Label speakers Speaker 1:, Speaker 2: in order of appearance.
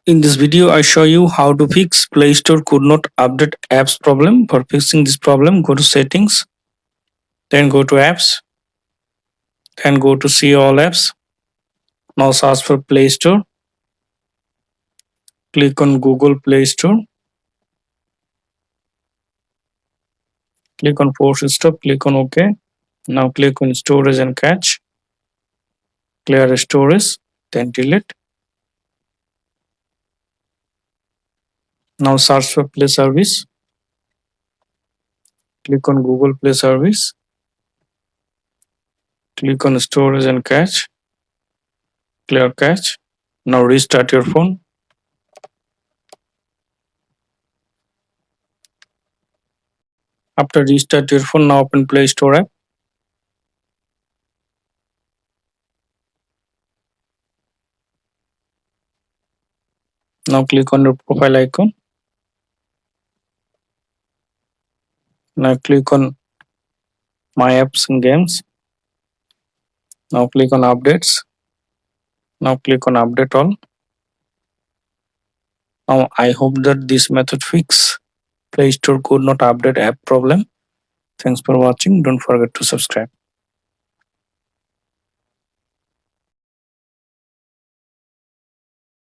Speaker 1: In this video, I show you how to fix Play Store could not update apps problem. For fixing this problem, go to settings, then go to apps, then go to see all apps. Now search for Play Store. Click on Google Play Store. Click on force stop. Click on OK. Now click on storage and cache. Clear storage, then delete. Now search for Play Service. Click on Google Play Service. Click on storage and cache. Clear cache. Now restart your phone. After restart your phone, now open Play Store app. Now click on your profile icon. Now click on My Apps and Games. Now click on Updates. Now click on Update All. Now I hope that this method fix Play Store could not update app problem. Thanks for watching. Don't forget to subscribe.